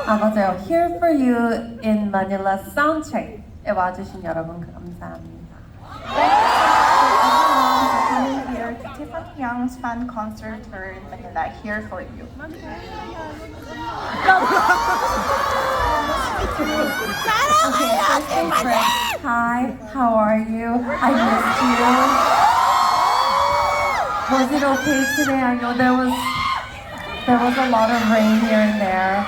아 맞아요. Here for you in Manila soundcheck에 와주신 여러분 감사합니다. Coming here to Tiffany Young's fan concert tour in Manila. Here for you. Hi, how are you? I missed you. Was it okay today? I know there was a lot of rain here and there.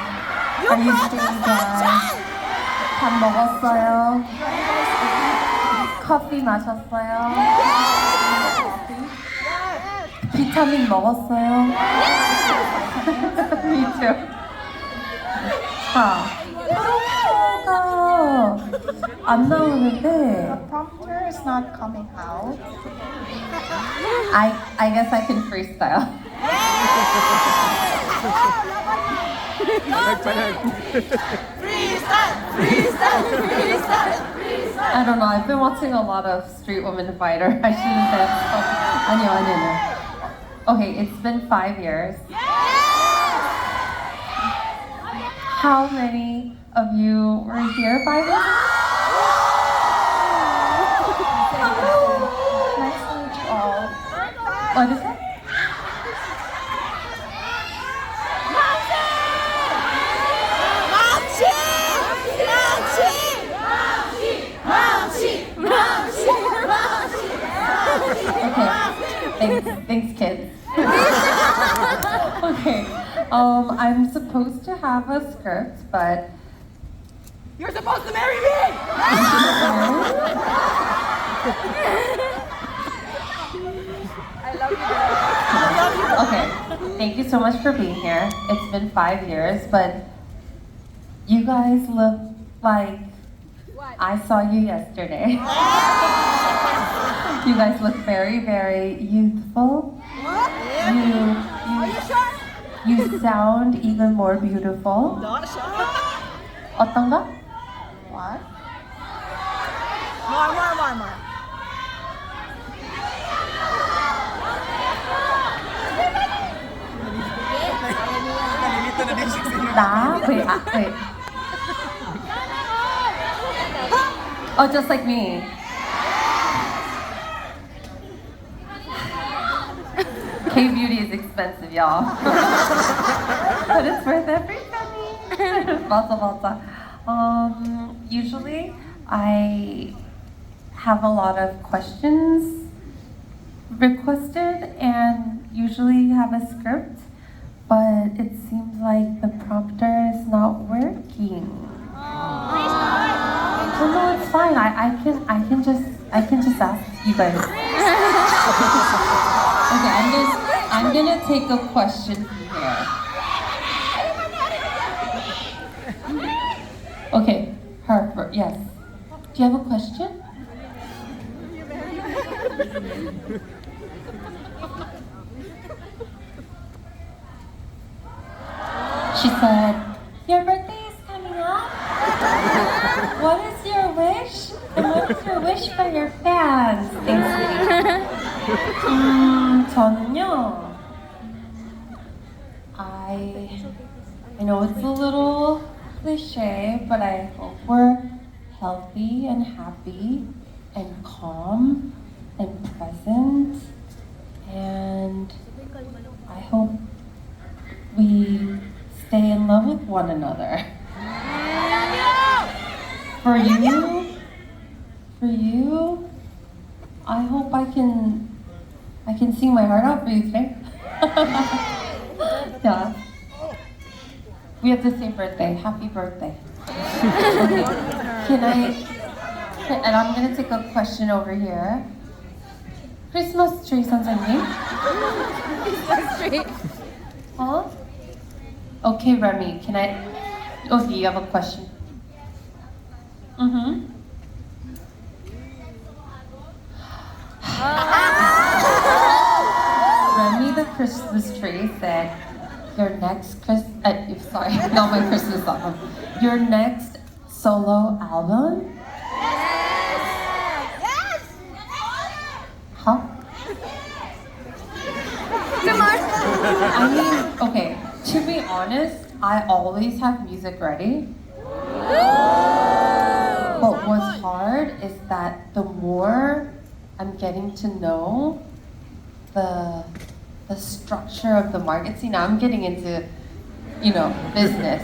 Are you staying dry? 밥 먹었어요? 커피 마셨어요? 비타민 먹었어요? Me too. 자, 프롬프가 안 나오는데 The prompter is not coming out. I guess I can freestyle. I don't know. I've been watching a lot of Street Woman Fighter. I shouldn't say. 아니요. Okay, it's been 5 years. How many of you were here 5 years? Nice to meet you all. What is it? Okay. Thanks, kids. Okay. I'm supposed to have a script, but You're supposed to marry me! I love you. okay. Thank you so much for being here. It's been 5 years, but you guys look like I saw you yesterday. You guys look very, very youthful. Are you sure? You sound even more beautiful. Not sure. 어떤가? What? More. 나? Wait. Oh, just like me. K-beauty is expensive, y'all. But it's worth every penny. 맞아. Usually, I have a lot of questions requested and usually have a script, but it seems like the prompter is not working. Oh no, it's fine. I can just ask you guys. Okay, I'm gonna take a question from here. Okay, Harper, yes. Do you have a question? She said, your birthday is coming up? What is your wish? And what is your wish for your fans? Thanks, sweetie. 저는요, I know it's a little cliche, but I hope we're healthy and happy and calm and present, and I hope we stay in love with one another. For you, I hope I can sing my heart out for you today. Yeah. We have the same birthday. Happy birthday. Okay. And I'm gonna take a question over here. Christmas tree 선생님? Huh? Okay, Remy, okay, you have a question. Remy the Christmas tree said, your next sorry, not my Christmas album. Your next solo album? Yes! Huh? Come on. I mean, okay, to be honest, I always have music ready. But what's hard is that the more I'm getting to know the structure of the market. See, now I'm getting into, business.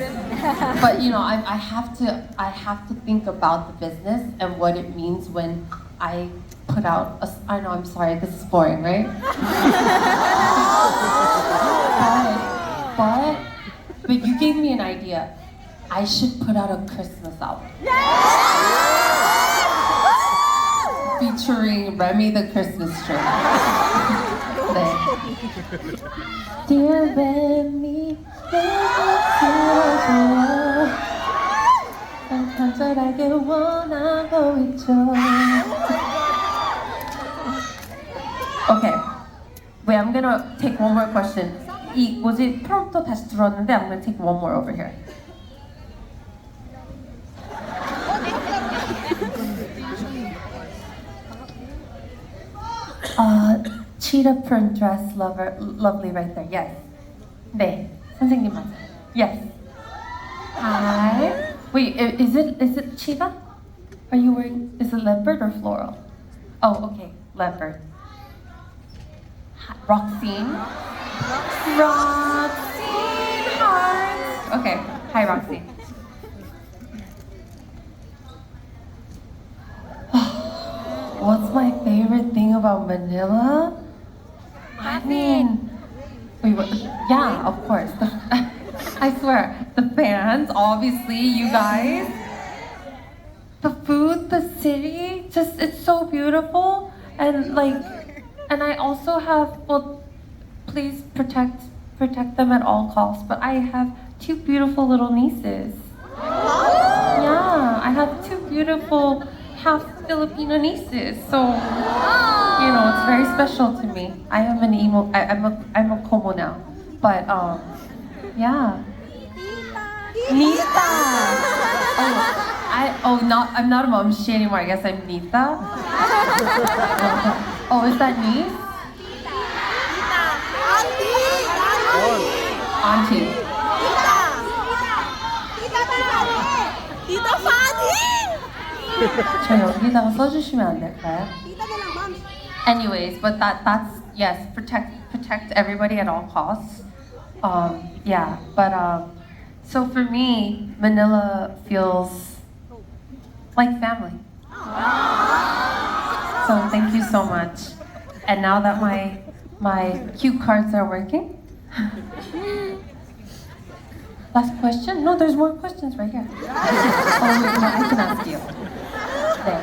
But I have to think about the business and what it means when I put out I know, I'm sorry, this is boring, right? but you gave me an idea. I should put out a Christmas album. Featuring Remy the Christmas tree. 네. Dear Remy, 내가 들어줘요. 난 간절하게 원하고 있죠. Okay. Wait, I'm gonna take one more question. 이 뭐지? 프롬프터 다시 들었는데 I'm gonna take one more over here. Cheetah print dress, lovely right there. Yes. 네, 선생님 맞아요. Yes. Hi. Wait, is it cheetah? Are you wearing? Is it leopard or floral? Oh, okay, leopard. Hi, Roxine. Roxine Hearts. Okay. Hi, Roxine. What's my favorite thing about Manila? I mean, wait, what? Yeah, of course. I swear, the fans, obviously, you guys. The food, the city, just it's so beautiful, and I also have, well, please protect them at all costs. But I have 2 beautiful little nieces. Yeah, I have 2 beautiful half Filipino nieces, so it's very special to me. I am an emo. I'm a Como now, but yeah. Nita. I'm not a momshi anymore. I guess I'm Nita. Oh, is that niece? Auntie. Tita Fanny! 저 여기다가 써주시면 안 될까요? Anyways, but that's yes, protect everybody at all costs. Yeah, but so for me, Manila feels like family. So thank you so much. And now that my cue cards are working. Last question? No, there's more questions right here. Oh, wait, no, I can ask you. There.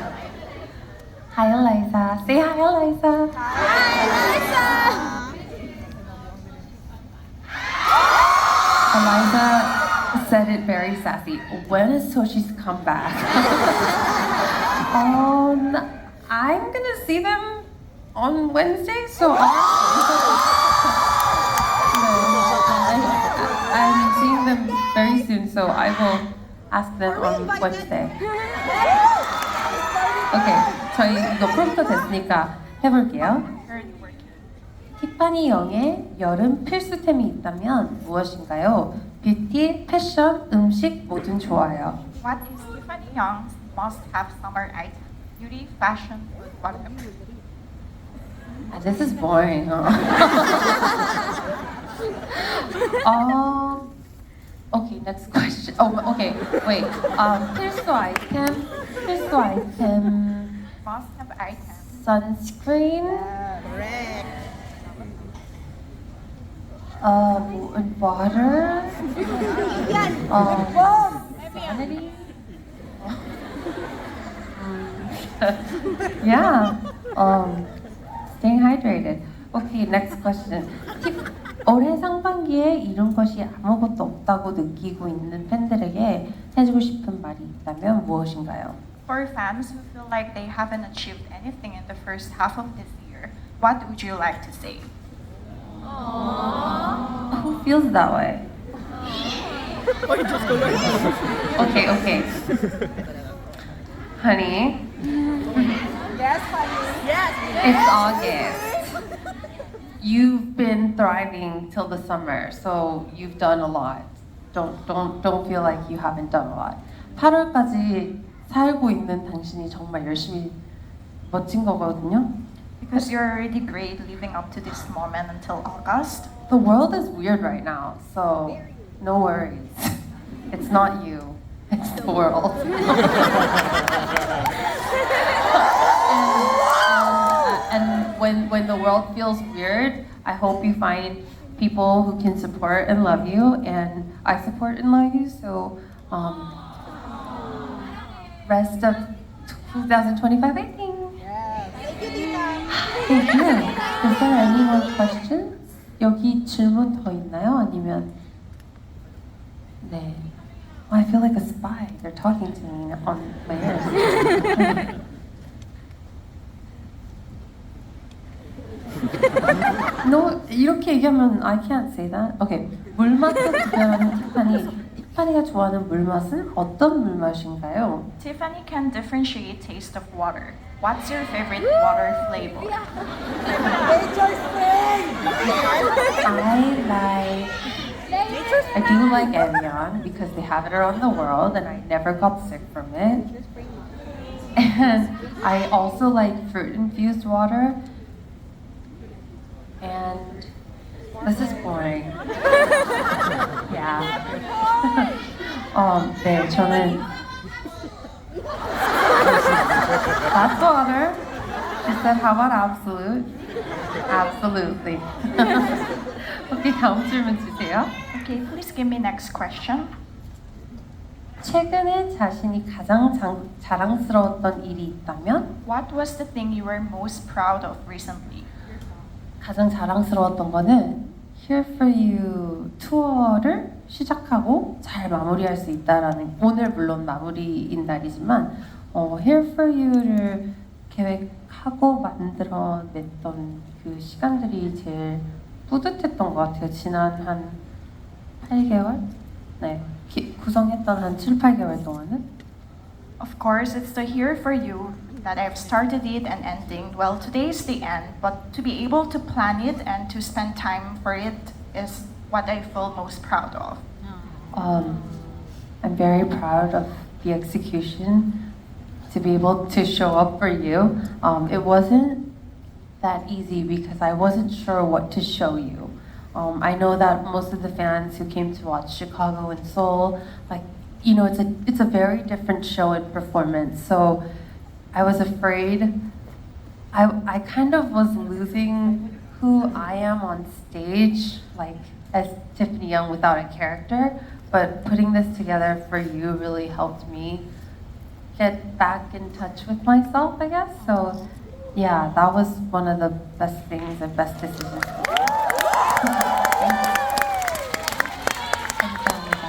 Hi, Eliza. Say hi, Eliza. Hi, Eliza said it very sassy. When is Toshi's comeback? I'm gonna see them on Wednesday, so I'm seeing them very soon, so I will ask them on Wednesday. Okay, 저희 이거 프롬프터 됐으니까 해볼게요. 티파니 영의 여름 필수템이 있다면 무엇인가요? 뷰티, 패션, 음식 뭐든 좋아요. What is Tiffany Young's must-have summer item? Beauty, fashion, food, whatever. This is boring, huh? Okay, next question. Oh, okay, wait. 필수 item. Must-have item. Sunscreen. Correct. Water. Vanity. Yeah. Staying hydrated. Okay, next question. 올해 상반기에 이룬 것이 아무것도 없다고 느끼고 있는 팬들에게 해주고 싶은 말이 있다면 무엇인가요? For fans who feel like they haven't achieved anything in the first half of this year, what would you like to say? Who feels that way? Okay. Honey, Yes, honey. Yes. it's August. You've been thriving till the summer, so you've done a lot. don't feel like you haven't done a lot. 8월까지 살고 있는 당신이 정말 열심히 멋진 거거든요. Because you're already great living up to this moment until August. The world is weird right now, so no worries. It's not you, it's the world. and when the world feels weird, I hope you find people who can support and love you, and I support and love you. So, rest of 2025, I think. Thank you. Is there any more questions? 여기 질문 더 있나요? 아니면 네. I feel like a spy. They're talking to me on my ears. No, 이렇게 얘기하면 I can't say that. Okay. 물맛을 구별하는 티파니. 티파니가 좋아하는 물맛은 어떤 물맛인가요? Tiffany can differentiate taste of water. What's your favorite water flavor? I do like Evian because they have it around the world and I never got sick from it. And I also like fruit infused water. And this is boring. Yeah. 네, 저는 that's water. She said, how about absolute? Absolutely. Okay, 다음 질문 주세요. Okay, please give me next question. 최근에 자신이 가장 자랑스러웠던 일이 있다면? What was the thing you were most proud of recently? 가장 자랑스러웠던 거는 Here for You 투어를 시작하고 잘 마무리할 수 있다라는, 오늘 물론 마무리인 날이지만 Here for You를 계획하고 만들어냈던 그 시간들이 제일 뿌듯했던 것 같아요. 지난 한 8개월? 네, 구성했던 한 7, 8개월 동안은. Of course, it's the Here for You that I've started it and ending. Well, today is the end, but to be able to plan it and to spend time for it is what I feel most proud of. I'm very proud of the execution, to be able to show up for you. It wasn't that easy because I wasn't sure what to show you. I know that most of the fans who came to watch Chicago and Seoul, like, you know, it's a very different show and performance. So I was afraid. I kind of was losing who I am on stage, like as Tiffany Young without a character. But putting this together for you really helped me get back in touch with myself, I guess. So yeah, that was one of the best things and best decisions. 감사합니다.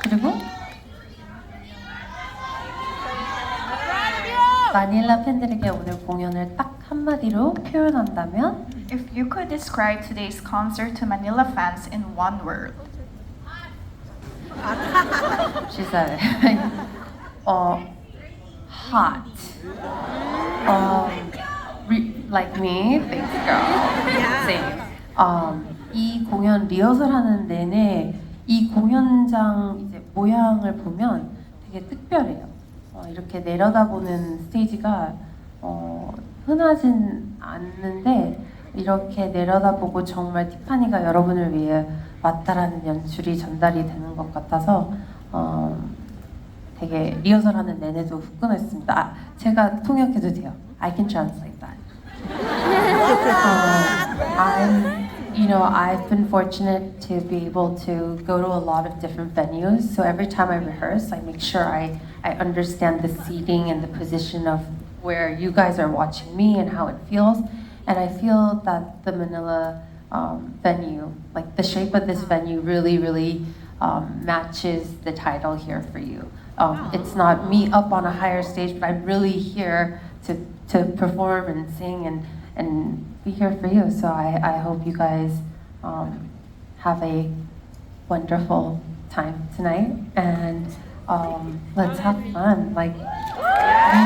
그리고 마닐라 팬들에게 오늘 공연을 딱 한마디로 표현한다면? If you could describe today's concert to Manila fans in one word. She said it. Hot. Like me? Thanks, girl. Same. 이 공연 리허설 하는 내내 이 공연장 이제 모양을 보면 되게 특별해요. 이렇게 내려다보는 스테이지가 흔하진 않는데 이렇게 내려다보고 정말 티파니가 여러분을 위해 왔다라는 연출이 전달이 되는 것 같아서 되게 리허설하는 내내도 후끈했습니다. 제가 통역해도 돼요. I can translate that. I've been fortunate to be able to go to a lot of different venues. So every time I rehearse, I make sure I understand the seating and the position of where you guys are watching me and how it feels. And I feel that the Manila venue, like the shape of this venue really matches the title Here for You. It's not me up on a higher stage, but I'm really here to perform and sing and be here for you. So I hope you guys have a wonderful time tonight, and let's have fun. Like we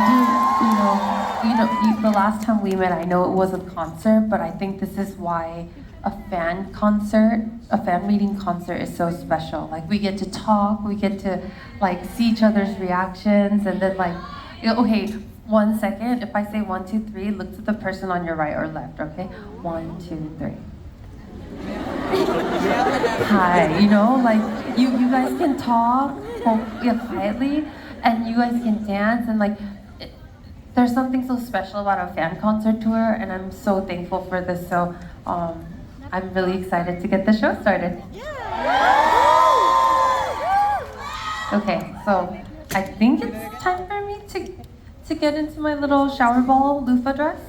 do, the last time we met, I know it was a concert, but I think this is why a fan concert, a fan meeting concert is so special. Like we get to talk, we get to like see each other's reactions, and then like, okay, 1 second. If I say 1, 2, 3, look to the person on your right or left. Okay, 1, 2, 3. Hi, you know, like you guys can talk quietly, and you guys can dance, and like there's something so special about a fan concert tour, and I'm so thankful for this. So I'm really excited to get the show started. Okay, so I think it's time for me to get into my little shower ball loofah dress.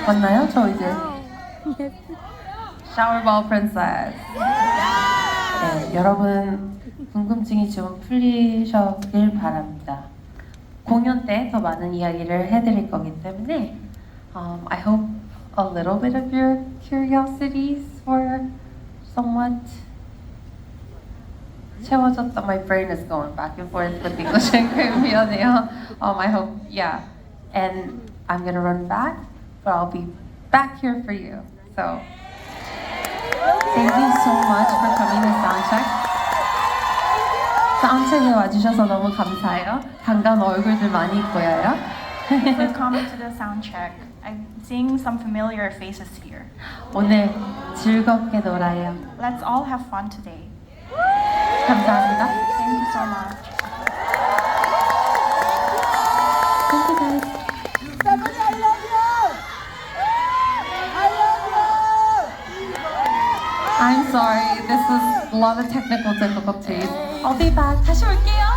맞나요? 저 이제 shower ball princess. 네, 여러분 궁금증이 좀 풀리셨길 바랍니다. 공연 때 더 많은 이야기를 해드릴 거기 때문에 I hope a little bit of your curiosities were somewhat 채워졌다. My brain is going back and forth with English and Korean. 미안해요. I hope, yeah. And I'm gonna run back, but I'll be back here for you. So thank you so much for coming to soundcheck. 사운드체크에 와주셔서 너무 감사해요. 반가운 얼굴들 많이 보여요. For coming to the sound check. I'm seeing some familiar faces here. 오늘 즐겁게 놀아요. Let's all have fun today. 감사합니다. Thank you so much. Thank you guys. Tiffany, I love you! I love you! I'm sorry. This was a lot of technical difficulties. I'll be back. 다시 올게요.